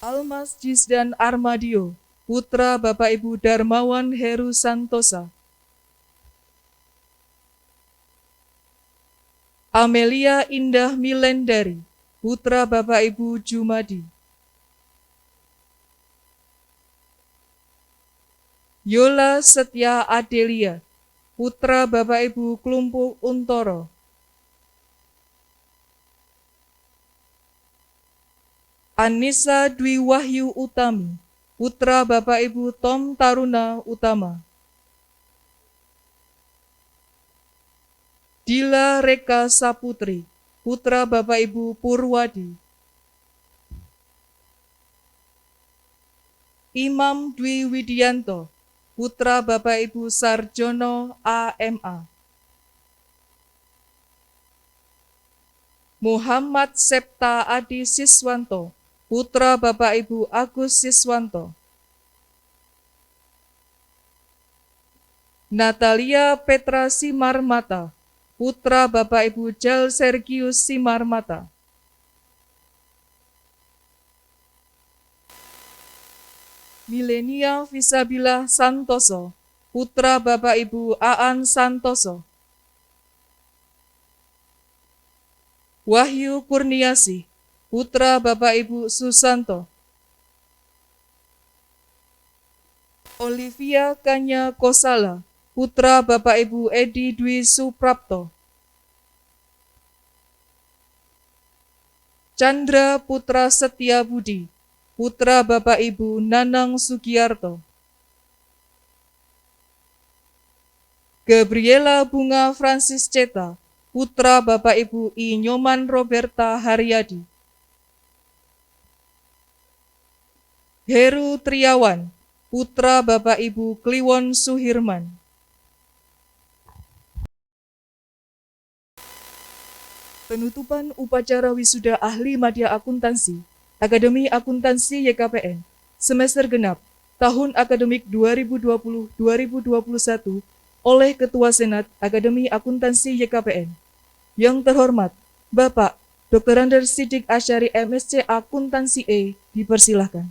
Almas Jisdan Armadio, putra Bapak Ibu Darmawan Heru Santosa. Amelia Indah Milendari, putra Bapak Ibu Jumadi. Yola Setia Adelia, putra Bapak Ibu Klumpuk Untoro. Anissa Dwi Wahyu Utami, putra Bapak Ibu Tom Taruna Utama. Dila Reka Saputri, putra Bapak Ibu Purwadi. Imam Dwi Widianto, putra Bapak Ibu Sarjono AMA. Muhammad Septa Adi Siswanto, putra Bapak Ibu Agus Siswanto. Natalia Petra Simarmata, putra Bapak Ibu Jal Sergius Simarmata. Milenia Visabila Santoso, putra Bapak Ibu Aan Santoso. Wahyu Kurniasi, putra Bapak Ibu Susanto. Olivia Kanya Kosala, putra Bapak Ibu Edi Dwi Suprapto. Chandra Putra Setia Budi, putra Bapak Ibu Nanang Sugiyarto. Gabriela Bunga Francis Ceta, putra Bapak Ibu I Nyoman Roberta Haryadi. Heru Triawan, putra Bapak Ibu Kliwon Suhirman. Penutupan upacara wisuda ahli madya akuntansi, Akademi Akuntansi YKPN, semester genap, tahun akademik 2020-2021 oleh Ketua Senat Akademi Akuntansi YKPN. Yang terhormat, Bapak Dr. Andes Siddiq Asyari MSc Akuntansi E, dipersilahkan.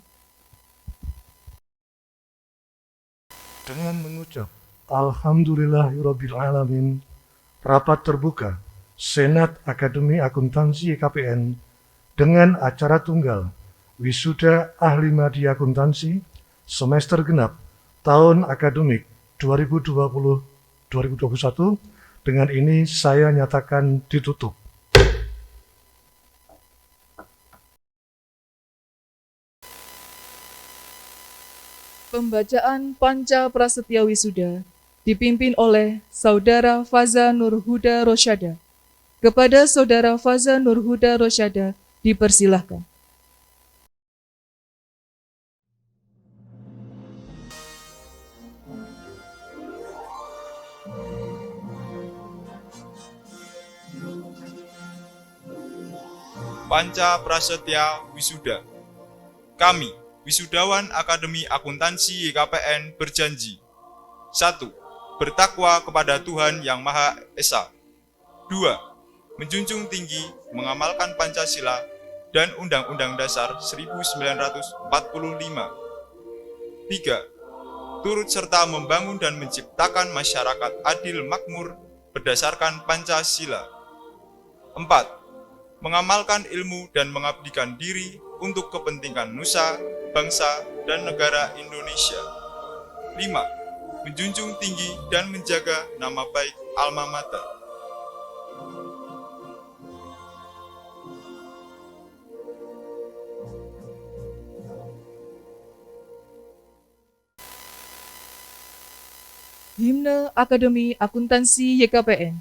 Dengan mengucap Alhamdulillahirrabbilalamin, rapat terbuka Senat Akademi Akuntansi YKPN dengan acara tunggal Wisuda Ahli Madya Akuntansi semester genap tahun akademik 2020-2021 dengan ini saya nyatakan ditutup. Pembacaan Panca Prasetya Wisuda dipimpin oleh Saudara Faza Nurhuda Rosyada. Kepada Saudara Faza Nurhuda Rosyada, dipersilahkan. Panca Prasetya Wisuda. Kami, wisudawan Akademi Akuntansi YKPN berjanji. 1. Bertakwa kepada Tuhan Yang Maha Esa. 2. Menjunjung tinggi, mengamalkan Pancasila dan Undang-Undang Dasar 1945. 3. Turut serta membangun dan menciptakan masyarakat adil makmur berdasarkan Pancasila. 4. Mengamalkan ilmu dan mengabdikan diri untuk kepentingan nusa, bangsa, dan negara Indonesia. 5. Menjunjung tinggi dan menjaga nama baik alma mater. Himne Akademi Akuntansi YKPN.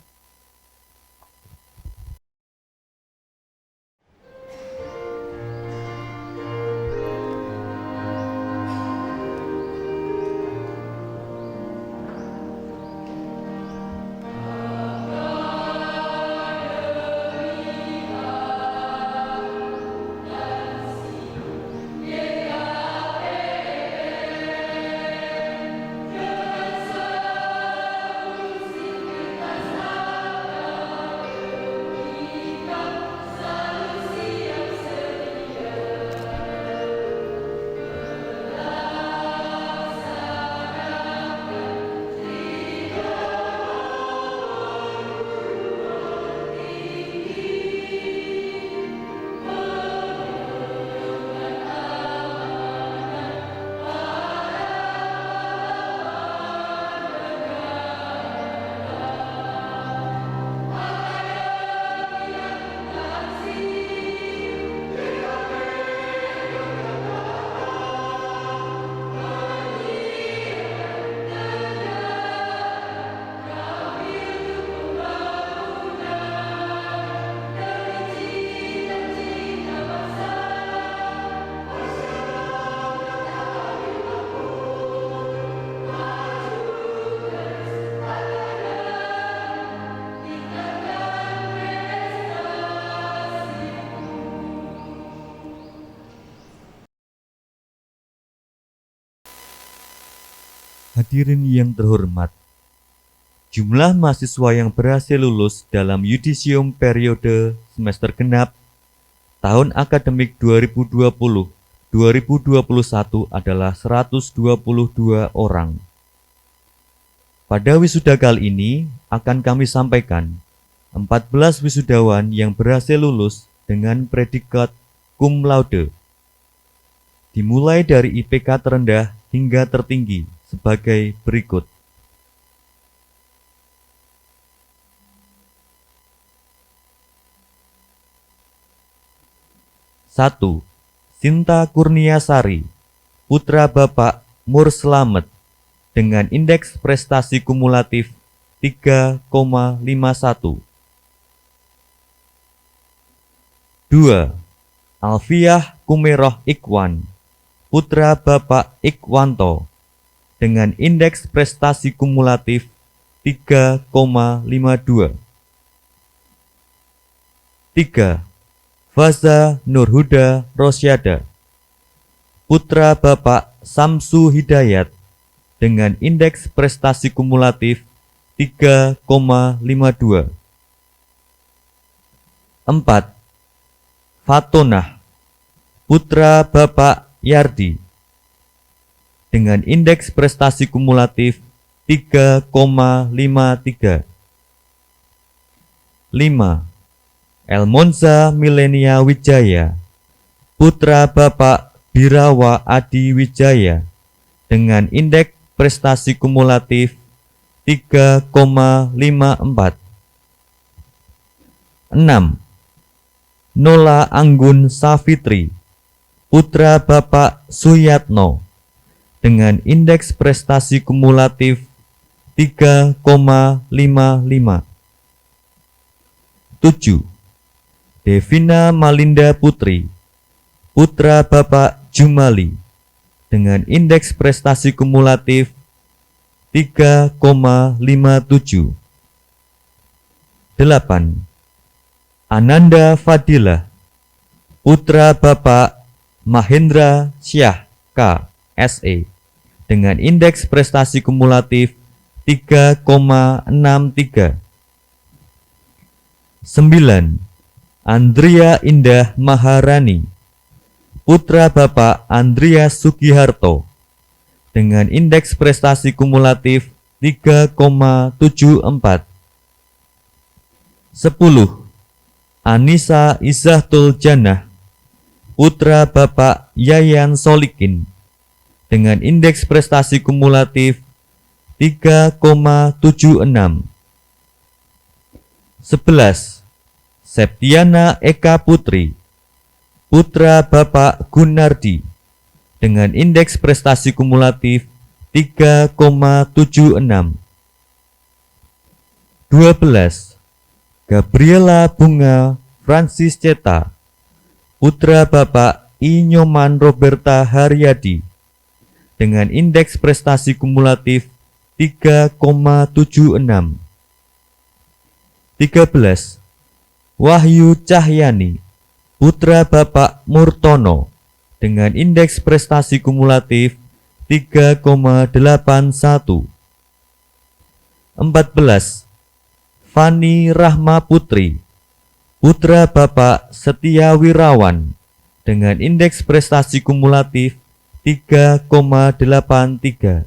Hadirin yang terhormat, jumlah mahasiswa yang berhasil lulus dalam yudisium periode semester genap tahun akademik 2020-2021 adalah 122 orang. Pada wisuda kali ini akan kami sampaikan 14 wisudawan yang berhasil lulus dengan predikat cum laude, dimulai dari IPK terendah hingga tertinggi sebagai berikut. 1. Sinta Kurniasari, putra Bapak Mur Slamet, dengan indeks prestasi kumulatif 3,51. 2. Alfiah Kumeroh Ikwan, putra Bapak Ikwanto, dengan indeks prestasi kumulatif 3,52. 3. Faza Nurhuda Rosyada, putra Bapak Samsu Hidayat, dengan indeks prestasi kumulatif 3,52. 4. Fatonah, putra Bapak Yardi, dengan indeks prestasi kumulatif 3,53. 5. Elmonza Milenia Wijaya, putra Bapak Birawa Adi Wijaya, dengan indeks prestasi kumulatif 3,54. 6. Nola Anggun Safitri, putra Bapak Suyatno, dengan indeks prestasi kumulatif 3,55. 7. Devina Malinda Putri, putra Bapak Jumali, dengan indeks prestasi kumulatif 3,57. 8. Ananda Fadilah, putra Bapak Mahendra Syah K. SE, dengan indeks prestasi kumulatif 3,63. 9. Andrea Indah Maharani, putra Bapak Andreas Sugiharto, dengan indeks prestasi kumulatif 3,74. 10. Anissa Izahtul Jannah, putra Bapak Yayan Solikin, dengan indeks prestasi kumulatif 3,76. 11. Septiana Eka Putri, putra Bapak Gunardi, dengan indeks prestasi kumulatif 3,76. 12. Gabriela Bunga Francis Ceta, putra Bapak Inyoman Roberta Haryadi, dengan indeks prestasi kumulatif 3,76. 13. Wahyu Cahyani, putra Bapak Murtono, dengan indeks prestasi kumulatif 3,81. 14. Fani Rahma Putri, putra Bapak Setia Wirawan, dengan indeks prestasi kumulatif 3,83.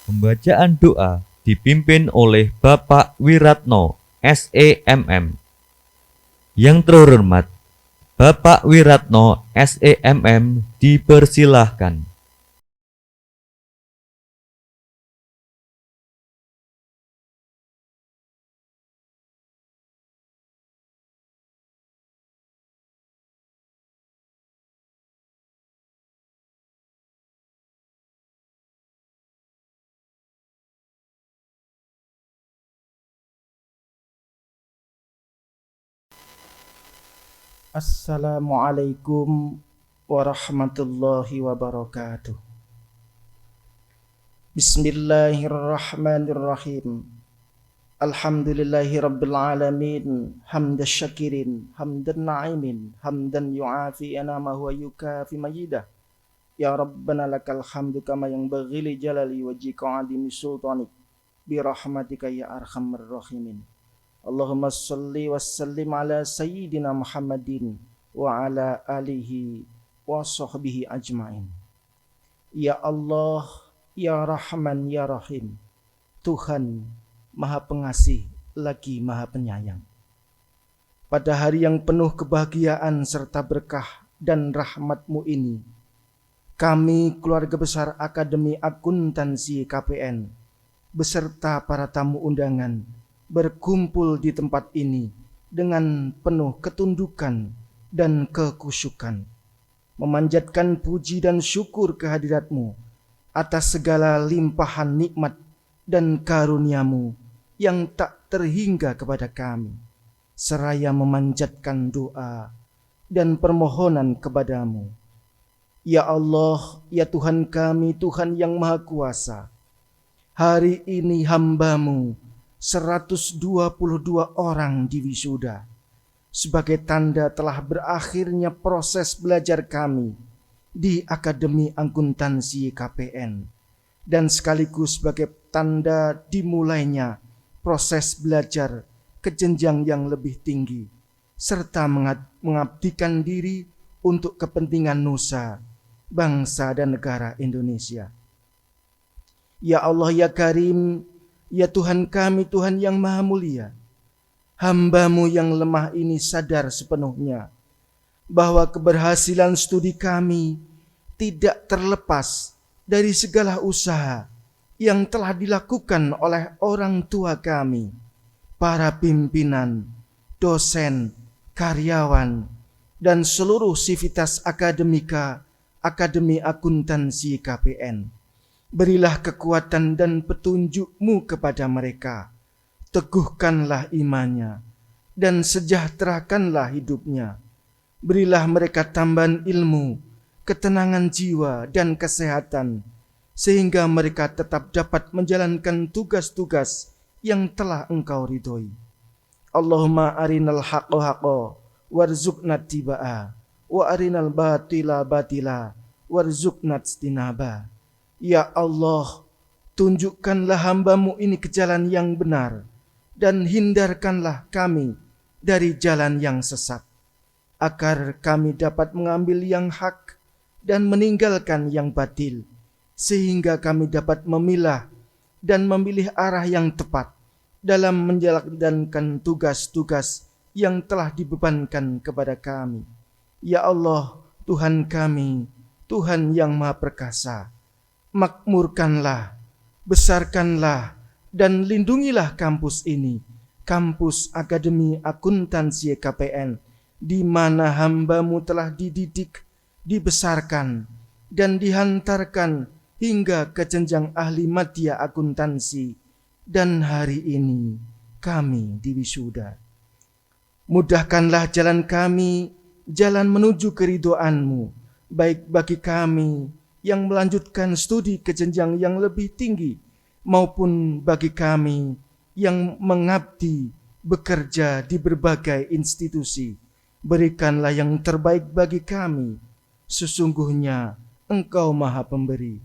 Pembacaan doa dipimpin oleh Bapak Wiratno, SEMM. Yang terhormat, Bapak Wiratno, SEMM, dipersilahkan. Assalamualaikum warahmatullahi wabarakatuh. Bismillahirrahmanirrahim. Alhamdulillahi Rabbil Alamin, hamdan syakirin, hamdan na'imin, hamdan yu'afi anama huwa yukafi majidah. Ya Rabbana lakal hamdu kama yang baghili jalali wajika adimi sultanik, birahmatika ya arhamar rahimin. Allahumma salli wa sallim ala sayyidina Muhammadin wa ala alihi wa sahbihi ajma'in. Ya Allah, ya Rahman, ya Rahim, Tuhan Maha Pengasih lagi Maha Penyayang. Pada hari yang penuh kebahagiaan serta berkah dan rahmat-Mu ini, kami keluarga besar Akademi Akuntansi KPN beserta para tamu undangan berkumpul di tempat ini dengan penuh ketundukan dan kekhusyukan, memanjatkan puji dan syukur kehadirat-Mu atas segala limpahan nikmat dan karunia-Mu yang tak terhingga kepada kami, seraya memanjatkan doa dan permohonan kepadamu. Ya Allah, ya Tuhan kami, Tuhan yang Maha Kuasa, hari ini hamba-Mu 122 orang diwisuda sebagai tanda telah berakhirnya proses belajar kami di Akademi Akuntansi KPN dan sekaligus sebagai tanda dimulainya proses belajar ke jenjang yang lebih tinggi serta mengabdikan diri untuk kepentingan nusa, bangsa dan negara Indonesia. Ya Allah, ya Karim, ya Tuhan kami, Tuhan yang Maha Mulia, hamba-Mu yang lemah ini sadar sepenuhnya bahwa keberhasilan studi kami tidak terlepas dari segala usaha yang telah dilakukan oleh orang tua kami, para pimpinan, dosen, karyawan, dan seluruh sivitas akademika Akademi Akuntansi KPN. Berilah kekuatan dan petunjuk-Mu kepada mereka. Teguhkanlah imannya dan sejahterakanlah hidupnya. Berilah mereka tambahan ilmu, ketenangan jiwa dan kesehatan, sehingga mereka tetap dapat menjalankan tugas-tugas yang telah Engkau ridhoi. Allahumma arinal haqqo haqqo warzuqna tibaa wa arinal batila batila warzuqna istinaba. Ya Allah, tunjukkanlah hamba-Mu ini ke jalan yang benar dan hindarkanlah kami dari jalan yang sesat, agar kami dapat mengambil yang hak dan meninggalkan yang batil, sehingga kami dapat memilah dan memilih arah yang tepat dalam menjalankan tugas-tugas yang telah dibebankan kepada kami. Ya Allah, Tuhan kami, Tuhan yang Maha Perkasa, makmurkanlah, besarkanlah, dan lindungilah kampus ini, kampus Akademi Akuntansi KPN, di mana hamba-Mu telah dididik, dibesarkan, dan dihantarkan hingga ke jenjang ahli madya akuntansi, dan hari ini kami diwisuda. Mudahkanlah jalan kami, jalan menuju keridhaan-Mu, baik bagi kami yang melanjutkan studi ke jenjang yang lebih tinggi, maupun bagi kami yang mengabdi bekerja di berbagai institusi. Berikanlah yang terbaik bagi kami, sesungguhnya Engkau Maha Pemberi.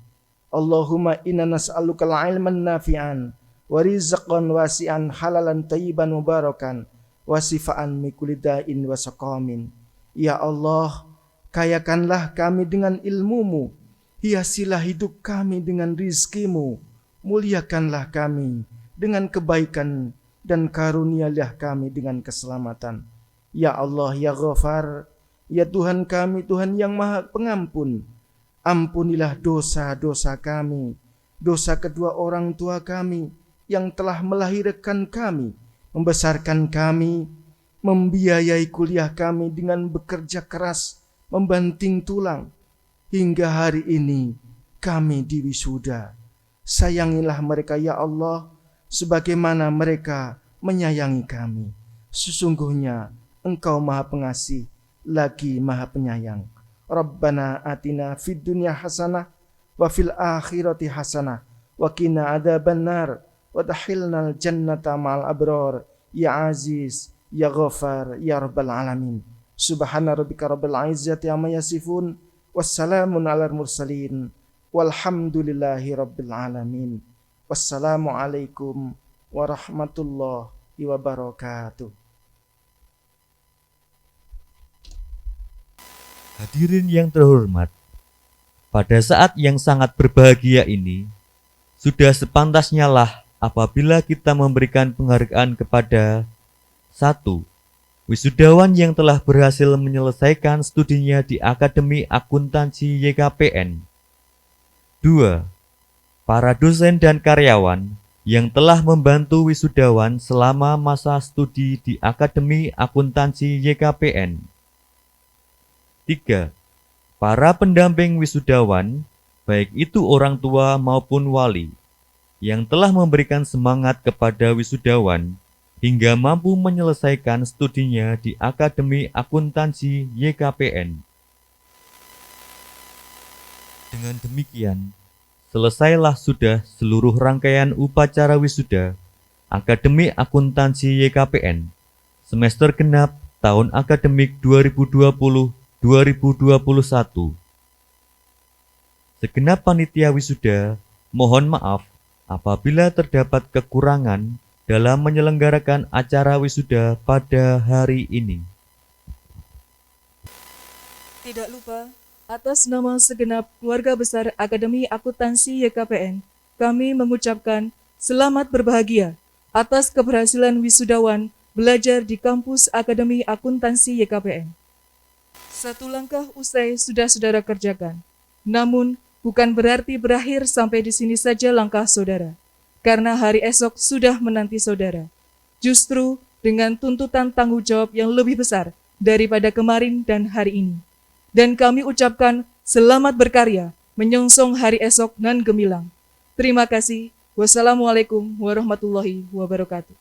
Allahumma inna nas'alukal ilman nafi'an wa rizqan wasi'an halalan tayyiban mubarakan wa sifaan mikulida'in wa saqamin. Ya Allah, kayakanlah kami dengan ilmu-Mu, hiasilah hidup kami dengan rizki-Mu, muliakanlah kami dengan kebaikan dan karunialah kami dengan keselamatan. Ya Allah, ya Ghafar, ya Tuhan kami, Tuhan yang Maha Pengampun, ampunilah dosa-dosa kami, dosa kedua orang tua kami yang telah melahirkan kami, membesarkan kami, membiayai kuliah kami dengan bekerja keras, membanting tulang, hingga hari ini kami diwisuda. Sayangilah mereka ya Allah, sebagaimana mereka menyayangi kami. Sesungguhnya Engkau Maha Pengasih lagi Maha Penyayang. Rabbana atina fid dunya hasanah wa fil akhirati hasanah wa qina adzabannar. wadkhilnal jannata ma'al abrar ya aziz ya ghafar ya rabbal alamin. Subhana rabbika rabbil izzati amma yasifun wassalamun alal mursalin walhamdulillahi rabbil alamin. Wassalamualaikum warahmatullahi wabarakatuh. Hadirin yang terhormat, pada saat yang sangat berbahagia ini, sudah sepantasnya lah apabila kita memberikan penghargaan kepada 1. Wisudawan yang telah berhasil menyelesaikan studinya di Akademi Akuntansi YKPN. 2. Para dosen dan karyawan yang telah membantu wisudawan selama masa studi di Akademi Akuntansi YKPN. 3. Para pendamping wisudawan, baik itu orang tua maupun wali, yang telah memberikan semangat kepada wisudawan hingga mampu menyelesaikan studinya di Akademi Akuntansi YKPN. Dengan demikian, selesailah sudah seluruh rangkaian upacara wisuda Akademi Akuntansi YKPN semester genap tahun akademik 2020-2021. Segenap panitia wisuda mohon maaf apabila terdapat kekurangan dalam menyelenggarakan acara wisuda pada hari ini. Tidak lupa, atas nama segenap keluarga besar Akademi Akuntansi YKPN, kami mengucapkan selamat berbahagia atas keberhasilan wisudawan belajar di kampus Akademi Akuntansi YKPN. Satu langkah usai sudah saudara kerjakan. Namun, bukan berarti berakhir sampai di sini saja langkah saudara. Karena hari esok sudah menanti saudara. Justru dengan tuntutan tanggung jawab yang lebih besar daripada kemarin dan hari ini. Dan kami ucapkan selamat berkarya menyongsong hari esok nan gemilang. Terima kasih. Wassalamualaikum warahmatullahi wabarakatuh.